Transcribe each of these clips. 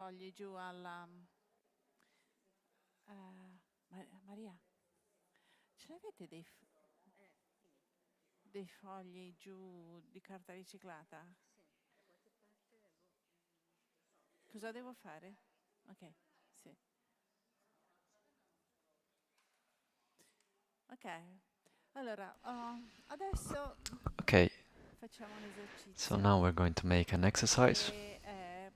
fogli giù alla... Maria, ce l'avete dei fogli giù di carta riciclata? Cosa devo fare? Ok, sì. Ok, allora adesso Okay, facciamo un so esercizio now we're going to make an exercise. che è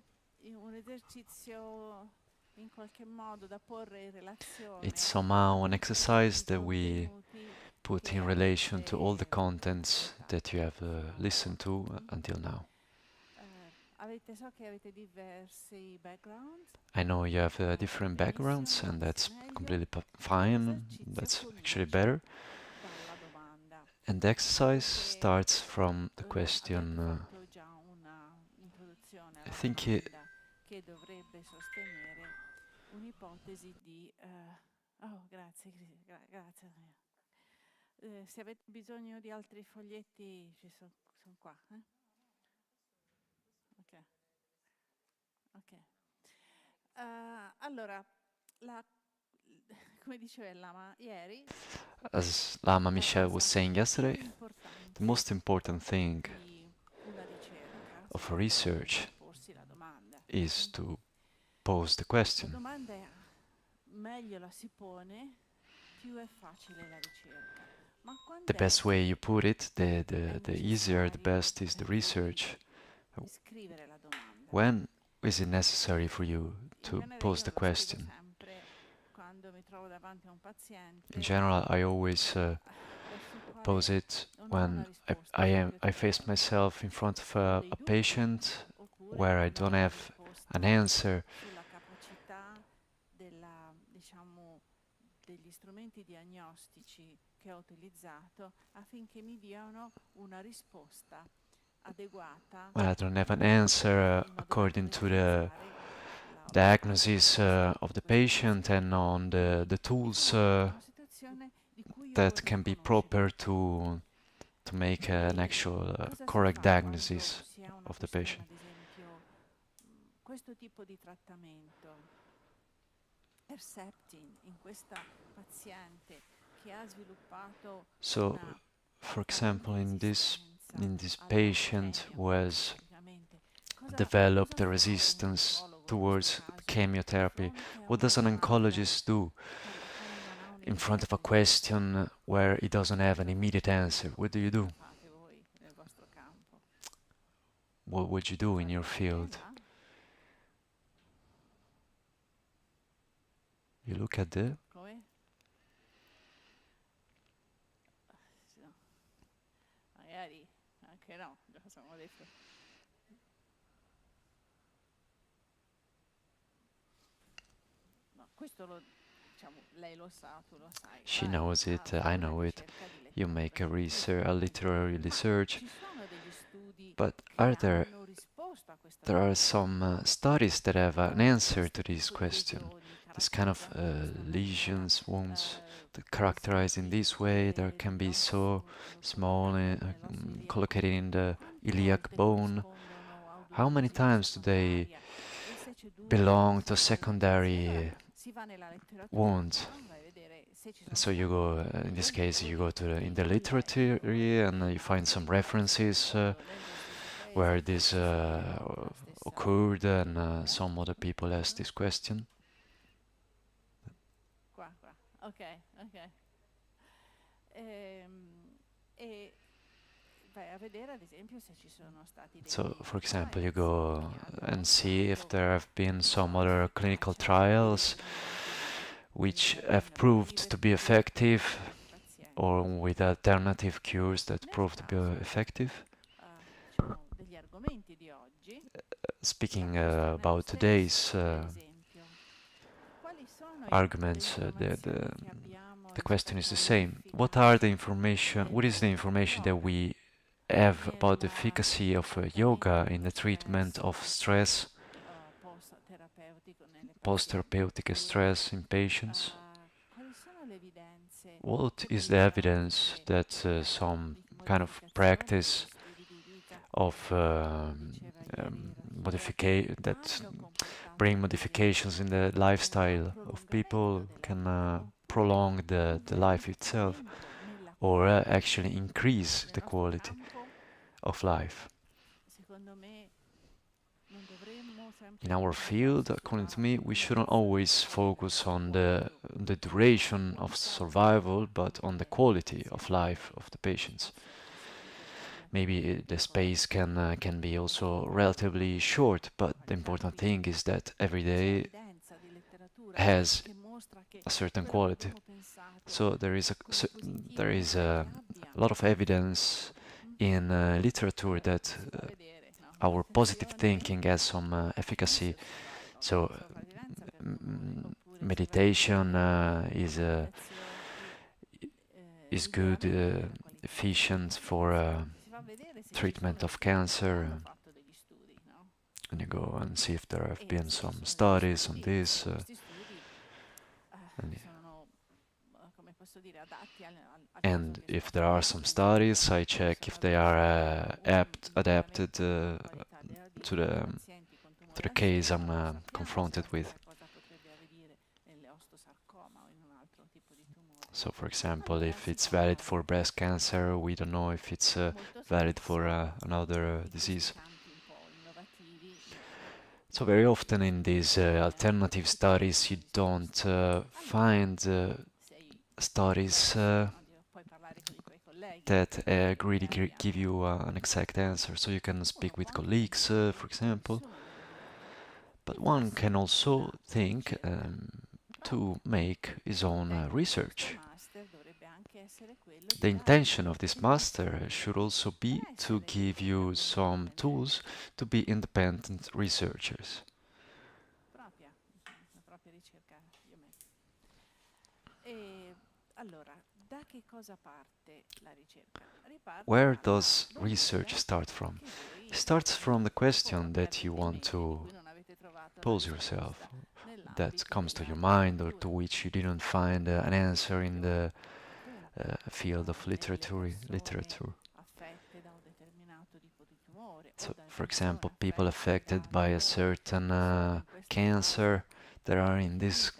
un esercizio in qualche modo da porre in It's relazione somehow a an tutti exercise questi that we contenuti put che in relation to all the avete contents that you ascoltato have fino ad listened ora. to Mm? until now. So che avete diversi background, I know you have va different benissimo, backgrounds, and anzi that's meglio. completely fine. L'esercizio That's actually comincia better. dalla domanda. And the exercise Avete starts from the abbiate question. fatto già una introduzione I alla think it, domanda che dovrebbe sostenere un'ipotesi di... oh, grazie, grazie. Se avete bisogno di altri foglietti, ci sono qua. Ok, ok. Allora, la, come diceva Lama ieri, as Lama la Michel was cosa saying più yesterday, the importante most important thing di una ricerca, of secondo me, è research porsi la domanda. is Mm? to pose the La question. domanda è, meglio la si pone, più è facile la ricerca. Ma The quando è best way you put it, è the easier, the necessario best is the per voi research. scrivere la domanda? When is it necessary for you In to genere pose io the la scrivo question? sempre quando mi trovo davanti a un In paziente general, I always verso il pose quale it non ho una when risposta subito I face ottenibile. myself in front of Ho dei a dubbi patient oppure where I non ho don't una have an risposta answer. sulla capacità della, diciamo, degli strumenti diagnostici che ho utilizzato affinché mi diano una risposta adeguata Well, I don't have an answer in modo da according poter to the realizzare la diagnosis diagnosi of di the questo patient and paziente. on the Di tools fronte a una situazione di cui io that vorrei can be conoscere proper di più. to make an E actual cosa si correct fa quando diagnosis si ha una of the questione, patient. ad esempio, questo tipo di trattamento, Herceptin, in questa paziente che ha sviluppato So, una for apparente example, resistenza in this alla patient chemio, who has praticamente, developed cosa a fa un resistance oncologo in questo towards caso di chemotherapy, fronte a what una does an domanda oncologist do per la quale non ha in un'idea front of a precisa? question where he doesn't have an Cosa immediate fate voi? answer? What do you do? Cosa fate voi nel vostro campo? What would you do in your Guardate bene field? là. You look at the. Come? No, magari anche no, già siamo detto. No, questo lo diciamo, lei lo sa, tu lo sai. She Vai knows a it, fare I una know it. ricerca di You lettura, make a research, a letteralmente. literary Ma research, ci sono degli studi but che are there hanno risposto a questa there are domanda? some studies that have an answer Questo to this tipo di question? lesioni This kind of caratterizzate in questa maniera, lesions, wounds that characterized in presenti this way, that can be so small and nell'osso iliaco, collocated in the quante iliac volte bone. corrispondono a How many un'utilizzazione times do they secondaria? E se c'è dubbio belong to si va all'analisi. Allora secondary si va nella letteratura, wounds? no? Vai a vedere se ci sono So you go, stati in degli this case, you go autori to in che the hanno literature letto and you degli find some altri casi references secondo le loro stesse tesi, where con gli this stessi sviluppi, la stessa... occurred, and Ok? some other people asked this question. Qua. Ok, ok. E vai a vedere ad esempio se ci sono stati So, degli for example, you trials go che hanno and see if mostrato, there have been non so, some other clinical efficacia dei trials determinati which have proved innovativi to be per effective determinati or pazienti. with alternative cures that Nel proved to be caso, effective. diciamo, degli argomenti di oggi, la Speaking questione è lo about stesso. today's Ad esempio, quali sono le arguments, informazioni che abbiamo the question is rispetto the same. What all'efficacia are the information? What is the del information that yoga we have about the nel efficacy of yoga trattamento in the dello treatment stress of stress, post-terapeutico nelle pazienti, post-therapeutic oppure stress in patients? quali sono le evidenze What is the evidence commilitoniche that some kind of di modificazione practice degli stili di vita of that bring modifications in the lifestyle of people can prolong the life itself, or actually increase the quality of life. In our field, according to me, we shouldn't always focus on the duration of survival, but on the quality of life of the patients. Maybe the space can be also relatively short, but the important thing is that every day has a certain quality. So there is a lot of evidence in literature that our positive thinking has some efficacy. So meditation is good, efficient for treatment of cancer. And you go and see if there have been some studies on this. And if there are some studies, I check if they are adapted to the case I'm confronted with. So, for example, if it's valid for breast cancer, we don't know if it's valid for another disease. So very often in these alternative studies, you don't find studies that really give you an exact answer. So you can speak with colleagues, for example. But one can also think to make his own research. The intention of this master should also be to give you some tools to be independent researchers. Where does research start from? It starts from the question that you want to pose yourself, that comes to your mind or to which you didn't find an answer in the field of literature. So, for example, people affected by a certain cancer that are in this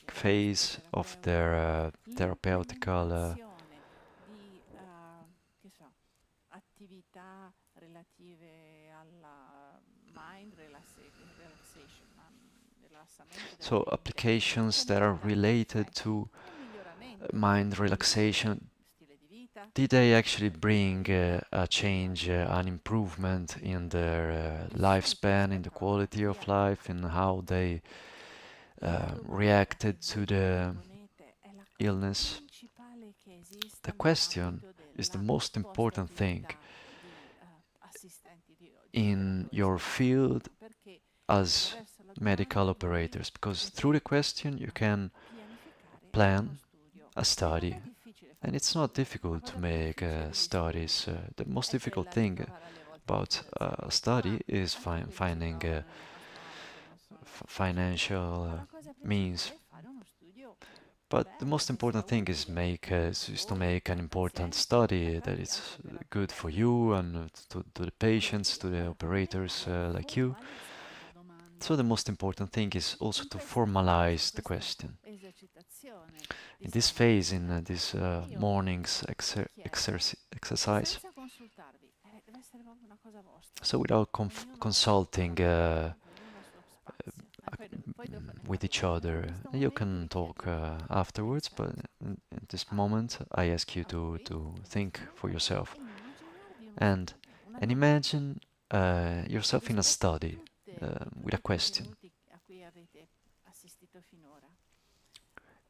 phase of their therapeutical so applications that are related to mind relaxation. Did they actually bring a change, an improvement in their lifespan, in the quality of life, in how they reacted to the illness? The question is the most important thing in your field as medical operators, because through the question you can plan a study, and it's not difficult to make studies. The most difficult thing about a study is finding financial means. But the most important thing is to make an important study that is good for you and to the patients, to the operators like you. So the most important thing is also to formalize the question. In this phase, in this morning's exercise, so without consulting with each other, you can talk afterwards, but at this moment I ask you to think for yourself and imagine yourself in a study with a question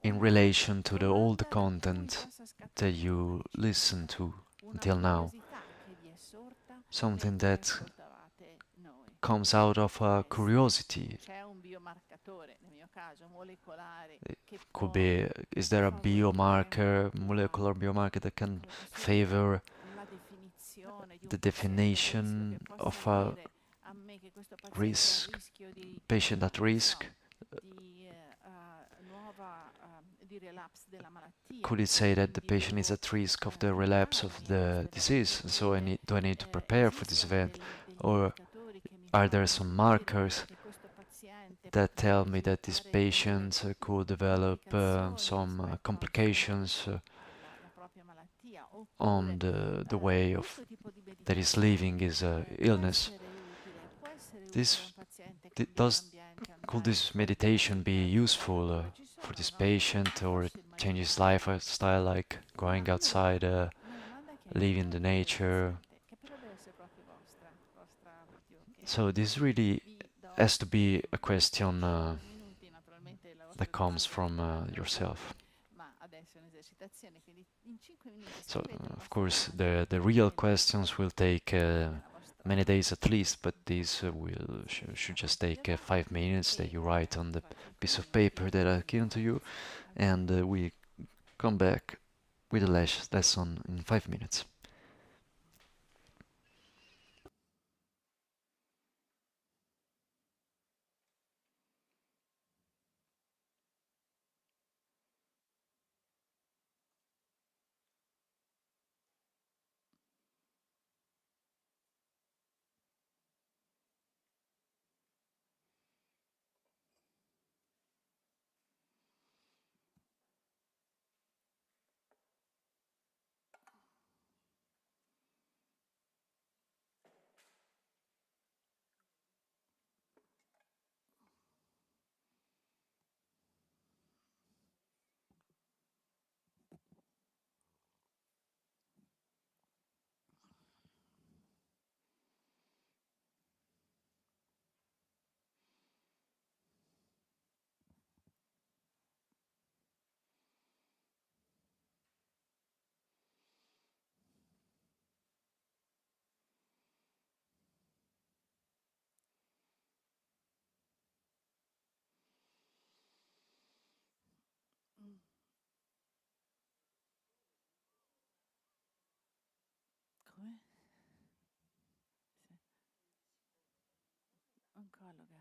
in relation to all the content that you listen to until now, something that comes out of a curiosity. It could be, is there a biomarker, molecular biomarker that can favor the definition of a patient at risk? could it say that the patient is at risk of the relapse of the disease? So do I need to prepare for this event? Or are there some markers that tell me that this patient could develop some complications on the way of that is leaving his illness? This could this meditation be useful for this patient, or change his lifestyle, like going outside, leaving the nature? So this really has to be a question that comes from yourself. So of course the real questions will take many days at least, but these should just take 5 minutes that you write on the piece of paper that I've given to you, and we come back with the lesson in 5 minutes. Come? Sì. Oncologa.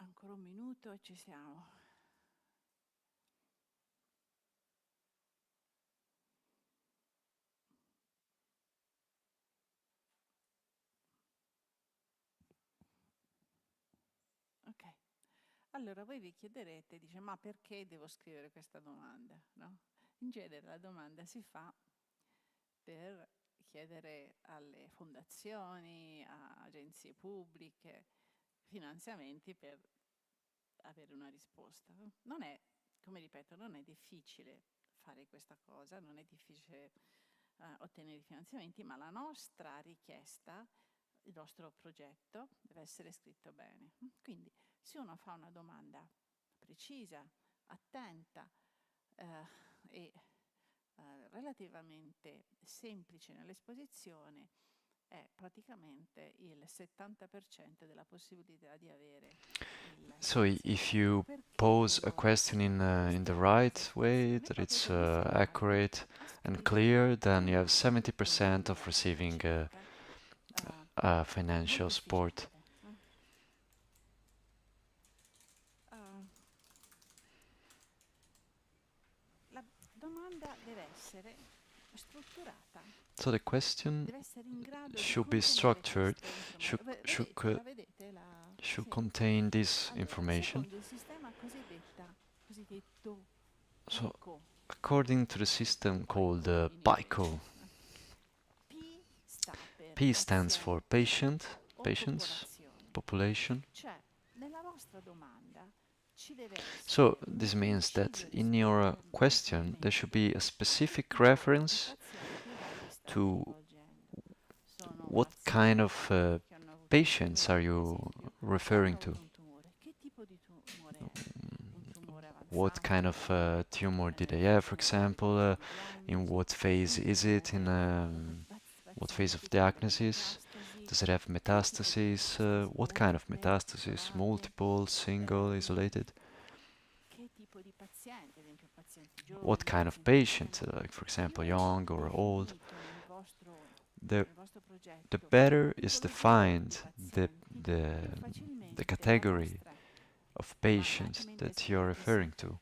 Ancora un minuto e ci siamo. Ok. Allora voi vi chiederete, dice, ma perché devo scrivere questa domanda? No? In genere la domanda si fa per chiedere alle fondazioni, a agenzie pubbliche, finanziamenti per avere una risposta. Non è, come ripeto, non è difficile fare questa cosa, non è difficile ottenere finanziamenti, ma la nostra richiesta, il nostro progetto deve essere scritto bene. Quindi se uno fa una domanda precisa, attenta e relativamente semplice nell'esposizione, è praticamente il 70% della possibilità di avere il So if you pose a question in the right way, that it's accurate and clear, then you have 70% of receiving financial support. La domanda deve essere strutturata. So the question should be structured, should contain this information. So, according to the system called PICO, P stands for patient, patients, population. So this means that in your question there should be a specific reference to what kind of patients are you referring to? What kind of tumor did they have, for example? In what phase is it? In what phase of diagnosis? Does it have metastases? What kind of metastasis? Multiple, single, isolated? What kind of patient? Like for example, young or old? The better is defined the category of patients that you're referring to,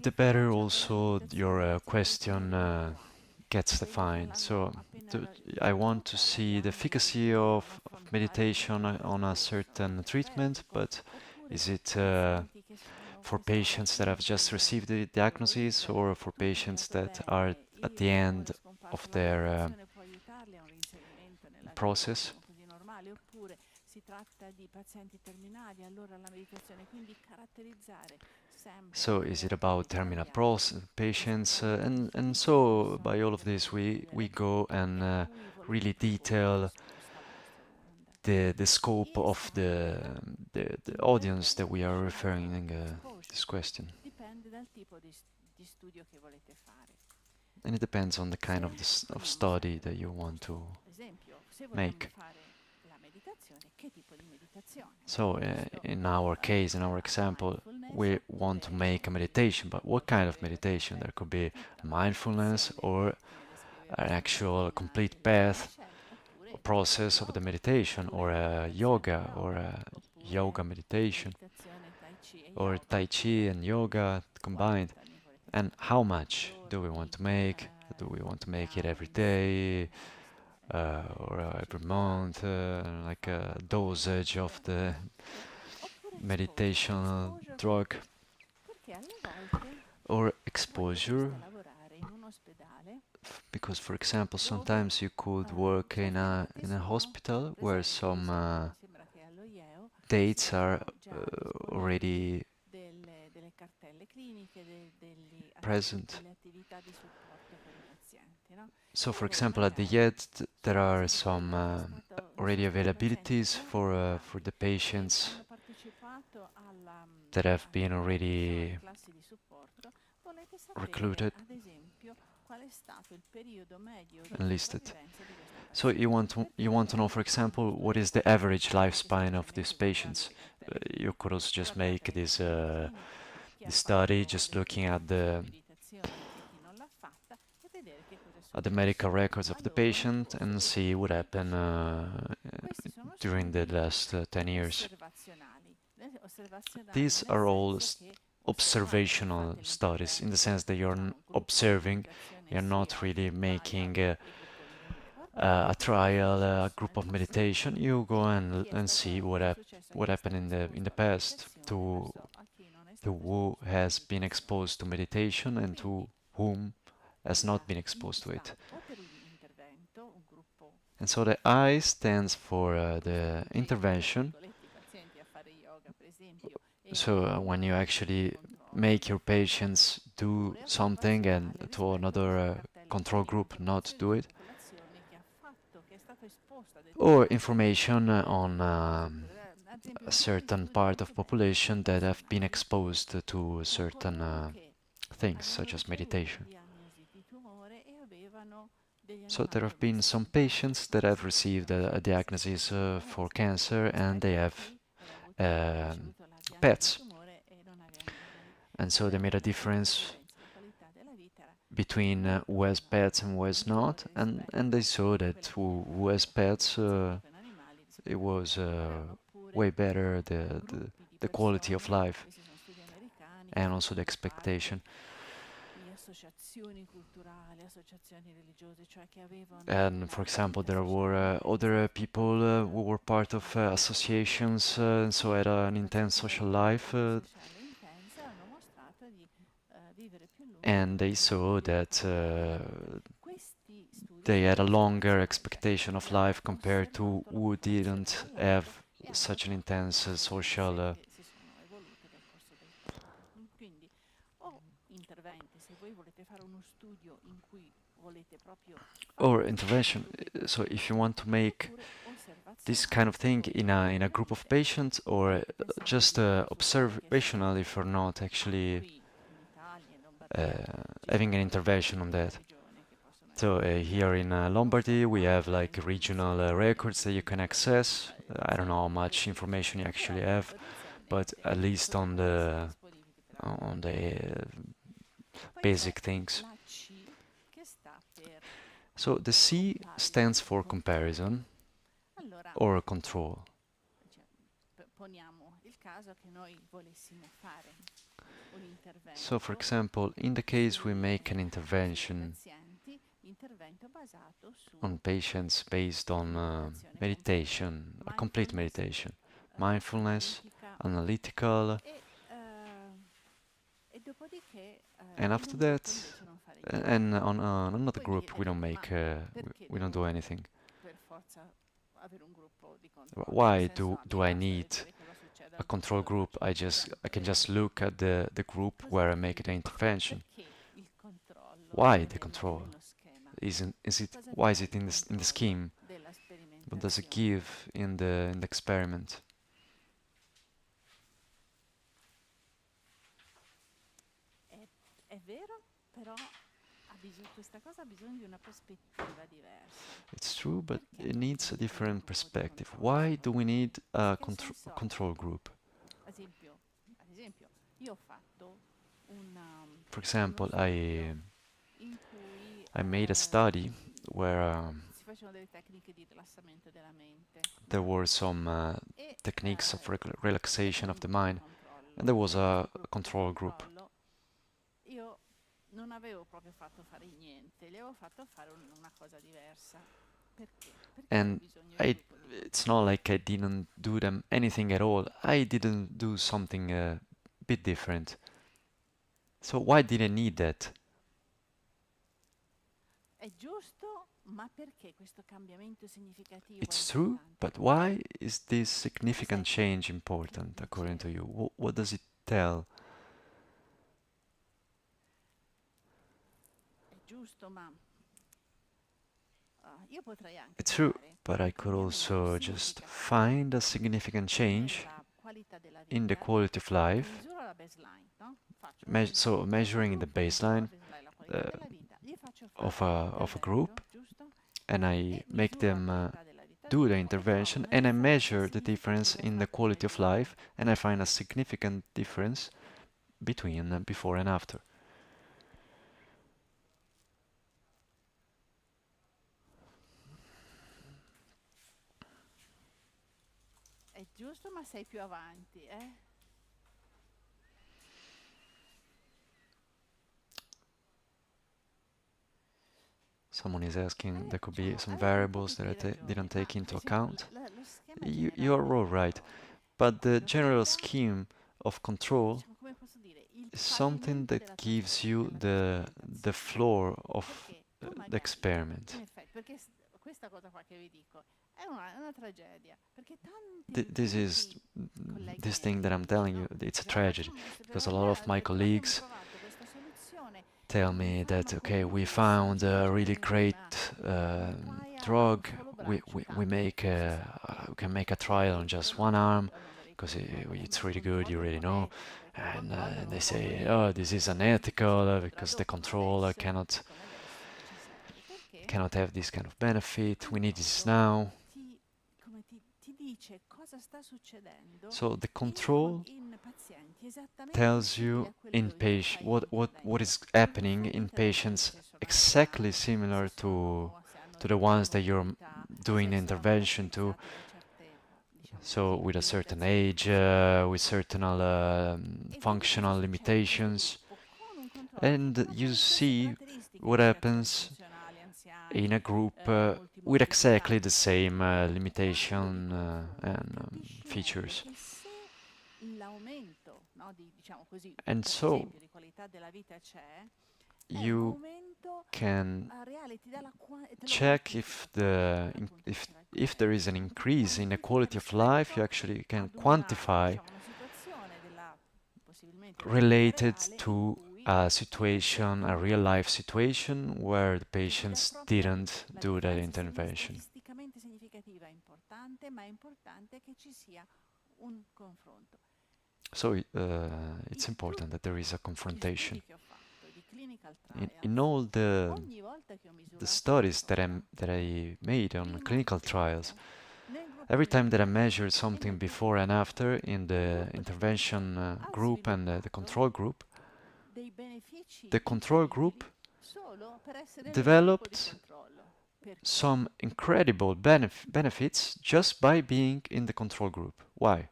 the better also your question gets defined. So I want to see the efficacy of meditation on a certain treatment, but is it for patients that have just received the diagnosis or for patients that are at the end of their process? So is it about terminal patients? And so by all of this we go and really detail the scope of the audience that we are referring this question. And it depends on the kind of study that you want to make. So in our case, in our example, we want to make a meditation, but what kind of meditation? There could be mindfulness or an actual complete path or process of the meditation, or a yoga or a yoga meditation, or Tai Chi and yoga combined. And how much do we want to make? Do we want to make it every day? Or every month, like a dosage of the meditation drug, or exposure, because for example sometimes you could work in a hospital where some dates are already present. So for example at the YED there are some already availabilities for the patients that have been already recruited and listed. So you want to know, for example, what is the average lifespan of these patients. You could also just make this study just looking at the medical records of the patient and see what happened during the last 10 years. These are all observational studies, in the sense that you're observing, you're not really making a trial, a group of meditation. You go and see what happened in the past to who has been exposed to meditation and to whom has not been exposed to it. And so the I stands for the intervention. So when you actually make your patients do something and to another control group not do it, or information on a certain part of population that have been exposed to certain things, such as meditation. So there have been some patients that have received a diagnosis for cancer and they have pets. And so they made a difference between who has pets and who has not, and they saw that who has pets, it was way better the quality of life and also the expectation. And for example, there were other people who were part of associations, so had an intense social life, and they saw that they had a longer expectation of life compared to who didn't have such an intense social or intervention. So if you want to make this kind of thing in a group of patients, or just observational if you're not actually having an intervention on that. So here in Lombardy we have like regional records that you can access. I don't know how much information you actually have, but at least on the basic things. So the C stands for comparison or control. So for example, in the case we make an intervention on patients based on meditation, a complete meditation, mindfulness, analytical, and after that, and on another group we don't make, we don't do anything. Why do I need a control group? I can just look at the group where I make the intervention. Why the control? Why is it in the scheme? What does it give in the experiment? It's true, but it needs a different perspective. Why do we need a control group? For example, I made a study where there were some techniques of relaxation of the mind, and there was a control group. And it's not like I didn't do them anything at all. I didn't do something a bit different. So why did I need that? It's true, but why is this significant change important according to you? What does it tell? It's true, but I could also just find a significant change in the quality of life. So measuring the baseline of a group, and I make them do the intervention, and I measure the difference in the quality of life, and I find a significant difference between before and after. Someone is asking, there could be some variables that I didn't take into account. You are all right, but the general scheme of control something that gives you the floor of the experiment. Questa cosa qua che vi dico è una tragedia, perché This thing that I'm telling you, it's a tragedy, because a lot of my colleagues tell me that, okay, we found a really great drug, we can make a trial on just one arm, because it's really good, you really know, and they say, oh, this is unethical, because the controller cannot have this kind of benefit, we need this now. So the control tells you in what is happening in patients exactly similar to the ones that you're doing intervention to. So with a certain age, with certain functional limitations, and you see what happens in a group with exactly the same limitation and features. And so you can check if there is an increase in the quality of life. You actually can quantify related to a situation, a real life situation where the patients didn't do that intervention. So it's important that there is a confrontation. In all the studies that I made on clinical trials, every time that I measured something before and after in the intervention group and the control group, the control group developed some incredible benefits just by being in the control group. Why?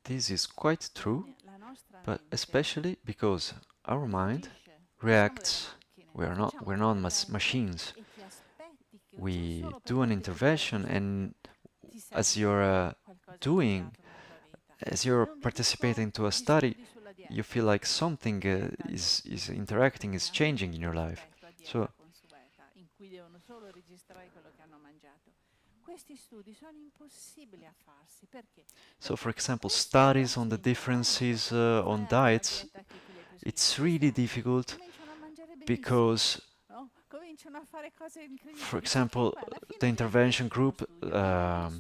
This is quite true, but especially because our mind reacts. We're not machines. We do an intervention, and as you're participating to a study, you feel like something is interacting, is changing in your life. So for example, studies on the differences on diets, it's really difficult because, for example, the intervention group, the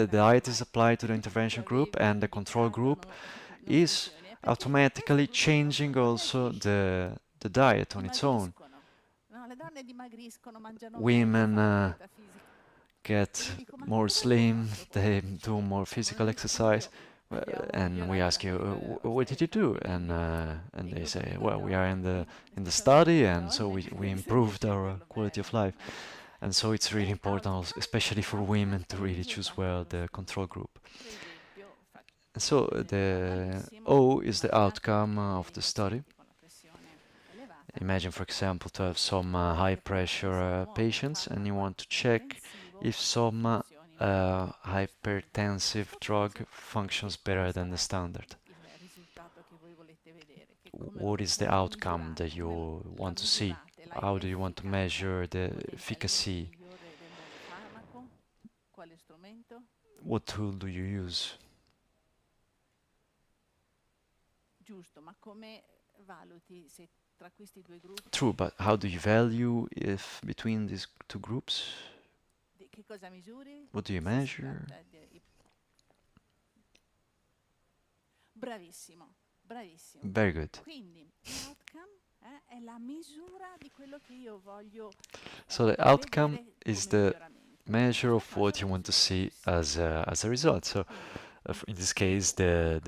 diet is applied to the intervention group, and the control group is automatically changing also the diet on its own. Women get more slim, they do more physical exercise, and we ask you, what did you do? And they say, well, we are in the study, and so we improved our quality of life. And so it's really important, especially for women, to really choose well the control group. So the O is the outcome of the study. Imagine, for example, to have some high pressure patients, and you want to check if some hypertensive drug functions better than the standard. What is the outcome that you want to see? How do you want to measure the efficacy? What tool do you use? True, but how do you value if between these two groups? What do you measure? Very good. So the outcome is the measure of what you want to see as a result. So in this case, the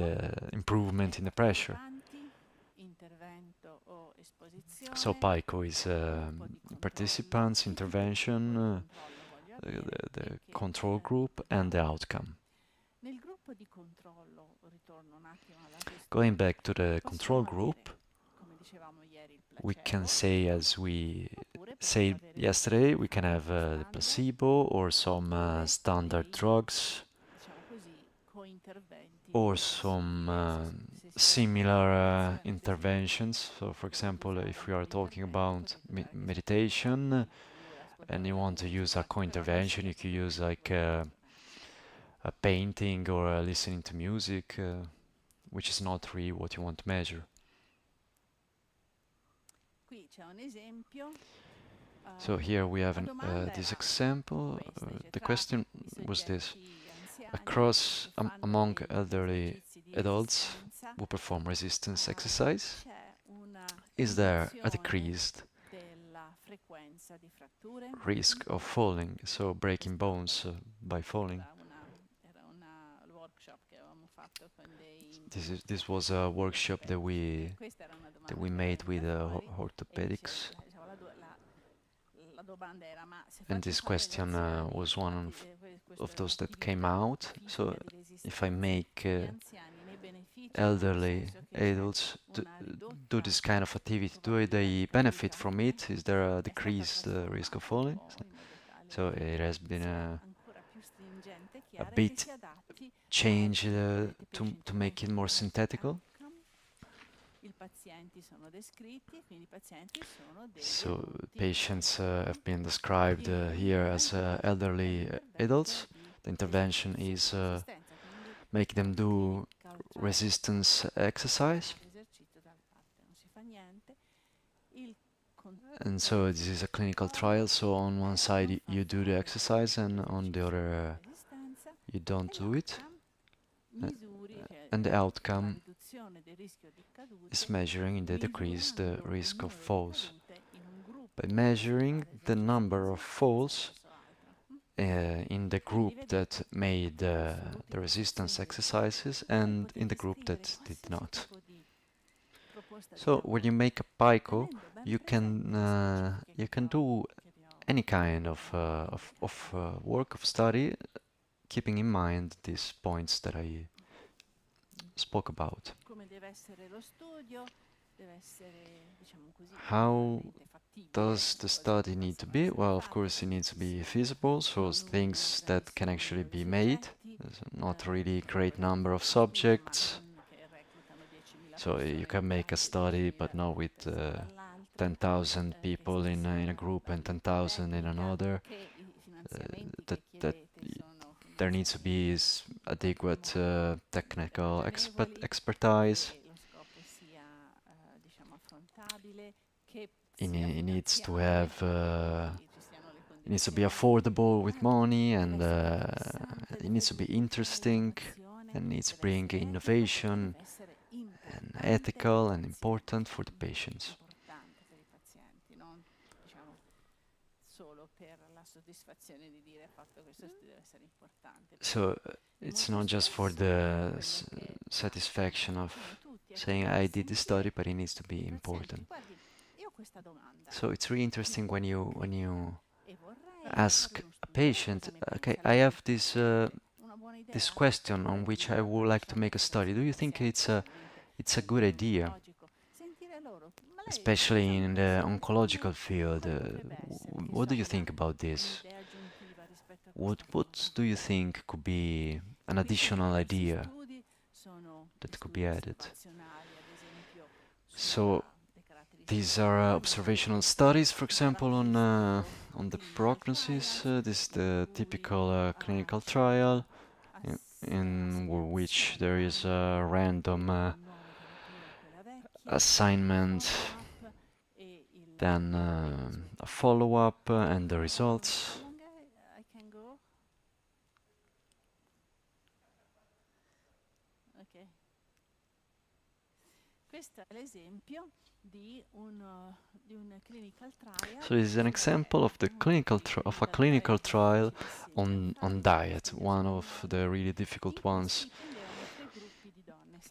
improvement in the pressure. So PICO is participants, intervention, the control group, and the outcome. Going back to the control group, we can say, as we said yesterday, we can have the placebo or some standard drugs or some similar interventions. So, for example, if we are talking about meditation and you want to use a co-intervention, you can use like a painting or listening to music, which is not really what you want to measure. So here we have this example. The question was this: among elderly adults who perform resistance exercise, is there a decreased risk of falling, so breaking bones by falling? This was a workshop that we made with orthopedics, and this question was one of those that came out. So if I make elderly adults do this kind of activity, do they benefit from it? Is there a decreased risk of falling? So it has been a bit changed to make it more synthetical. So patients have been described here as elderly adults. The intervention is make them do resistance exercise. And so this is a clinical trial, so on one side you do the exercise and on the other you don't do it. And the outcome is measuring the decreased risk of falls. By measuring the number of falls in the group that made the resistance exercises and in the group that did not. So when you make a PICO, you can do any kind of work of study, keeping in mind these points that I spoke about. How does the study need to be? Well, of course, it needs to be feasible, so things that can actually be made. There's not really a great number of subjects. So you can make a study, but not with 10,000 people in a group and 10,000 in another. There needs to be adequate technical expertise. It needs to have, it needs to be affordable with money, and it needs to be interesting, and needs to bring innovation and ethical and important for the patients. So it's not just for the satisfaction of saying I did this study, but it needs to be important. So it's really interesting when you ask a patient, okay, I have this this question on which I would like to make a study. Do you think it's a good idea? Especially in the oncological field, what do you think about this? What do you think could be an additional idea that could be added? So these are observational studies, for example, on the prognosis. This is the typical clinical trial in which there is a random assignment, then a follow-up and the results. So this is an example of the a clinical trial on diet, one of the really difficult ones,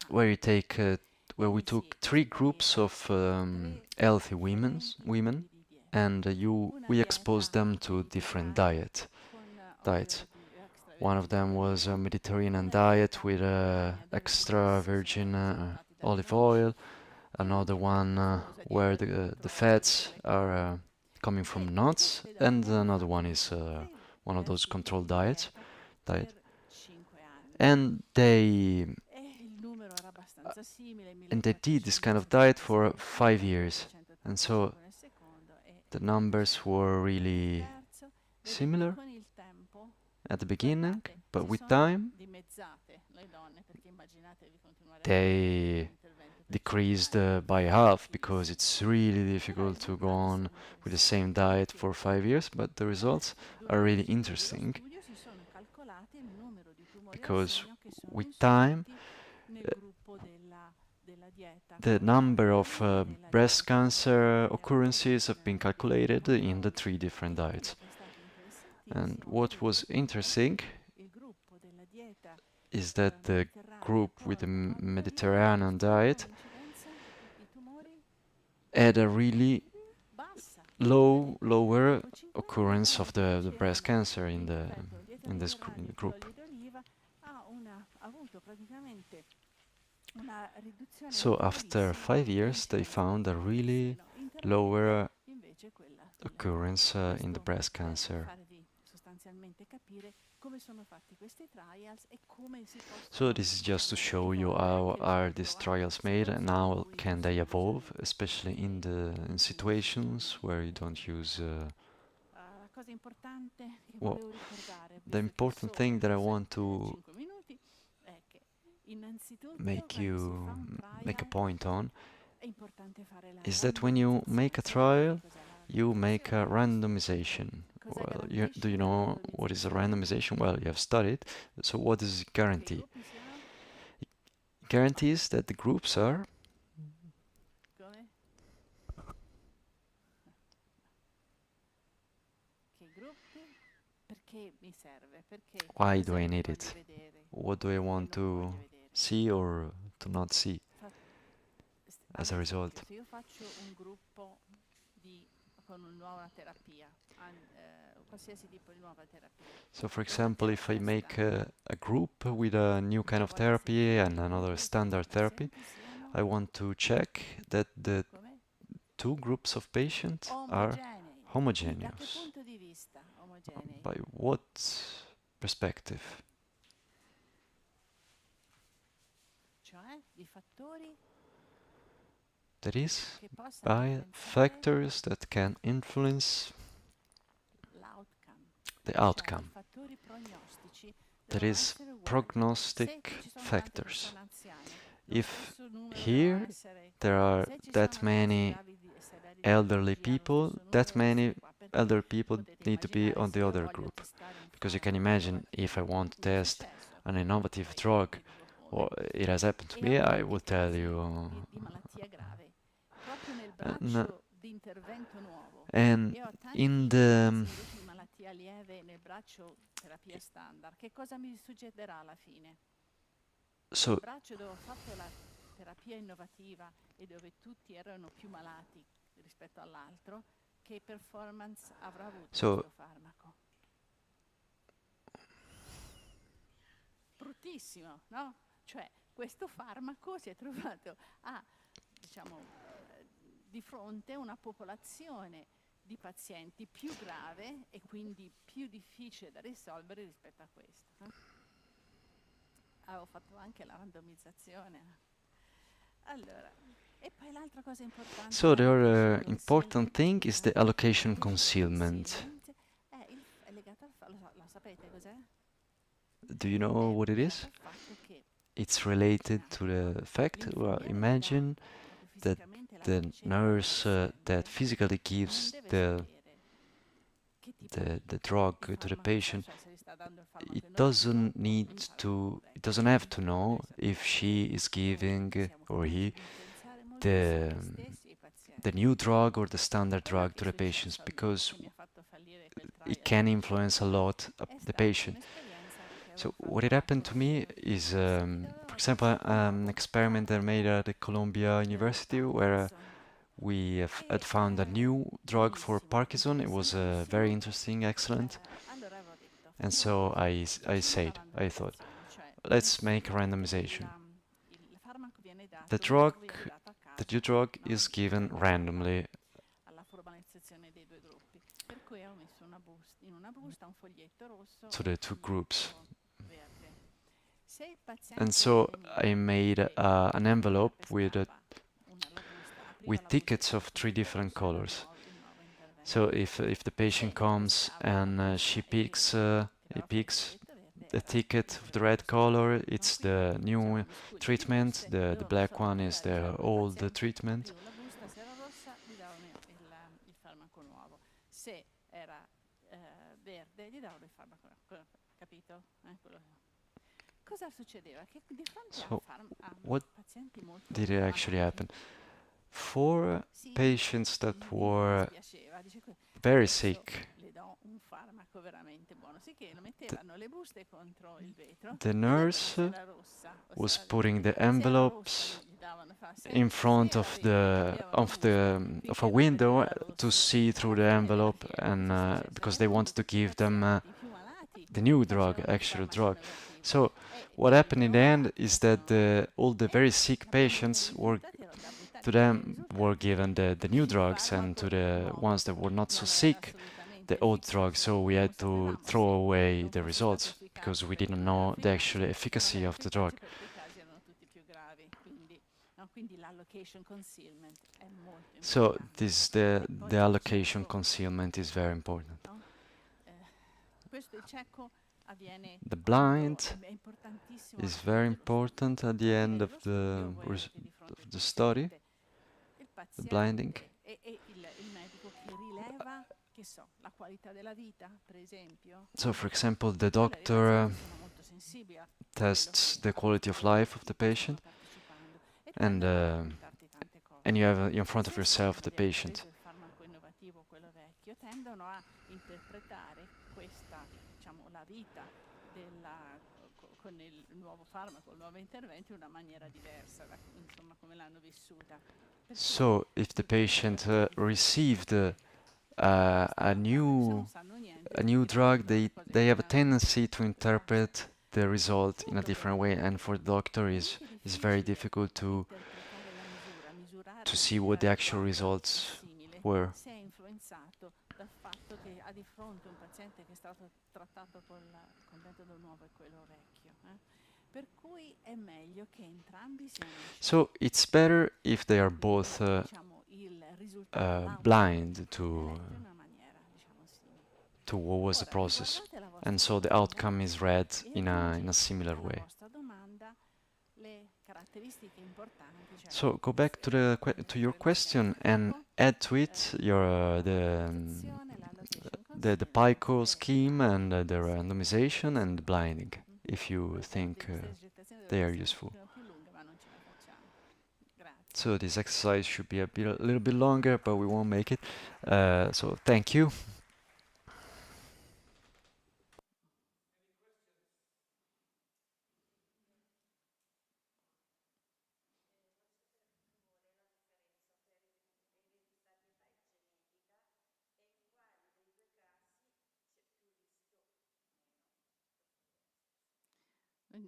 where we took 3 groups of healthy women, and we exposed them to different diets. One of them was a Mediterranean diet with extra virgin olive oil. Another one where the fats are coming from nuts, and another one is one of those controlled diet. And they did this kind of diet for 5 years, and so the numbers were really similar at the beginning, but with time they decreased by half because it's really difficult to go on with the same diet for 5 years. But the results are really interesting because with time the number of breast cancer occurrences have been calculated in the 3 different diets. And what was interesting is that the group with the Mediterranean diet had a really lower occurrence of the breast cancer in this group. So after 5 years, they found a really lower occurrence in the breast cancer. So this is just to show you how are these trials made and how can they evolve, especially in situations where you don't use. Well, the important thing that I want to make a point on is that when you make a trial, you make a randomization. Well, do you know what is a randomization? Well, you have studied. So what does it guarantee? It guarantees that the groups are why do I need it? What do I want to see or to not see as a result? So for example, if I make a group with a new kind of therapy and another standard therapy, I want to check that the 2 groups of patients are homogeneous. By what perspective? That is, by factors that can influence the outcome. That is, prognostic factors. If here there are that many elderly people, that many elderly people need to be on the other group. Because you can imagine, if I want to test an innovative drug, or it has happened to me, I will tell you. And in the so terapia innovativa e dove tutti erano più malati rispetto all'altro, che performance avrà avuto questo farmaco? Bruttissimo, no? Cioè, questo farmaco si è trovato di fronte a una popolazione di pazienti più grave e quindi più difficile da risolvere rispetto a questo. Avevo fatto anche la randomizzazione. Allora, e poi l'altra cosa importante. So the other important thing is the allocation concealment. È legato lo sapete cos'è? Do you know what it is? It's related to the fact, well, imagine that the nurse that physically gives the drug to the patient, it doesn't have to know if she is giving or he the new drug or the standard drug to the patients, because it can influence a lot the patient. So what had happened to me is, for example, an experiment I made at the Columbia University where we had found a new drug for Parkinson. It was very interesting, excellent. And so I thought, let's make a randomization. The drug, the new drug is given randomly alla formalizzazione dei due gruppi. Per cui ho messo in una busta un foglietto rosso to e the un two groups. foglietto verde. Se il paziente And so I made an envelope pestava la busta, apriva with la tickets busta of three different rossa, era colors. il nuovo intervento. So if the patient comes and she picks he tirava fuori il picks foglietto verde, a era ticket of the red color, it's the new treatment. The black one is the old treatment. aprivo la busta, se era rossa gli davano il farmaco nuovo, se era verde gli davano il farmaco nuovo, capito? Cosa succedeva? Che di fronte So a what pazienti molto did it actually malati, happen? For sì, patients that were dispiaceva, dice very adesso sick, le do un farmaco veramente buono, sì che lo mettevano le buste contro il vetro the e vedevano se nurse era rossa o se was era putting verde. the Se era rossa envelopes gli davano in front se era of verde the cambiavano of busta the of a finché non window vedeva to rossa. see through Alla the fine della envelope, fiera and cosa successe? because they Erano wanted to tutti i give them pazienti più malati the new drug, facevano il actual farmaco drug. innovativo So e what happened in the quelli end normali is that facevano all the very sick patients i were risultati erano da buttare, to cioè i them were risultati given the new il drugs, and to farmaco the nuovo ones that were not so non era sick, the assolutamente old drugs. efficace. So we had Non to sapevamo throw se away non the fosse stato results because efficace we perché didn't non era know the efficace, actual non efficacy era of the drug. efficace perché i casi erano tutti più gravi. Quindi, no, quindi l'allocation concealment è molto So importante. this E poi the il allocation cieco, concealment is very important. no? Questo il cieco avviene The quando blind è importantissimo alla is fine very dello studio. important at the Alla fine end of dello studio voi avete di fronte of il the study, paziente, il the blinding. paziente e il medico che rileva, che so, la qualità della vita, per esempio. So for example, the Poi le doctor rilevazioni sono molto sensibili a quello tests che the quality of life of the tutti stanno patient, partecipando e and tendono a raccontarti tante and cose. you have in front of Se sanno yourself the di aver patient. preso il farmaco innovativo, quello vecchio, tendono a interpretare questa, diciamo, la vita con il nuovo farmaco, il nuovo intervento in una maniera diversa, insomma, come l'hanno vissuta. Per cui So if the tutte queste patient cose qui received stanno a notando, se non sanno niente new ti drug, raccontano cose they che have non a hanno tendency to visto. Esatto. interpret the result Qual è in il a different way, problema? and for the È doctor talmente is very difficile difficult interpretare la misura, to misurare see se what il the actual risultato è results simile, were. se è influenzato dal fatto che ha di fronte un paziente che è stato trattato col metodo nuovo e quello vecchio. Per cui è meglio che entrambi siano So it's better if they are quindi both diciamo il risultato, l'outcome blind viene letto in una maniera diciamo simile. to what was the Ora process, riguardate la and vostra so the domanda outcome is read e in a aggiungete similar alla way. vostra domanda le caratteristiche importanti, cioè So go back to to your question and add to it your the PICO scheme and the randomization and the blinding, if you think they are useful. più lunghe, ma non ce la facciamo. Grazie. So this exercise should be a little bit longer, but we won't make it. So thank you.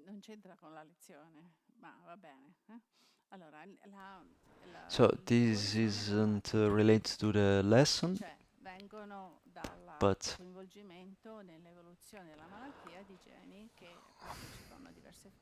Non c'entra con la lezione, ma va bene. Allora, So this l'evoluzione isn't della related to the lesson, cioè vengono dal but coinvolgimento nell'evoluzione della malattia di geni che partecipano a diverse fasi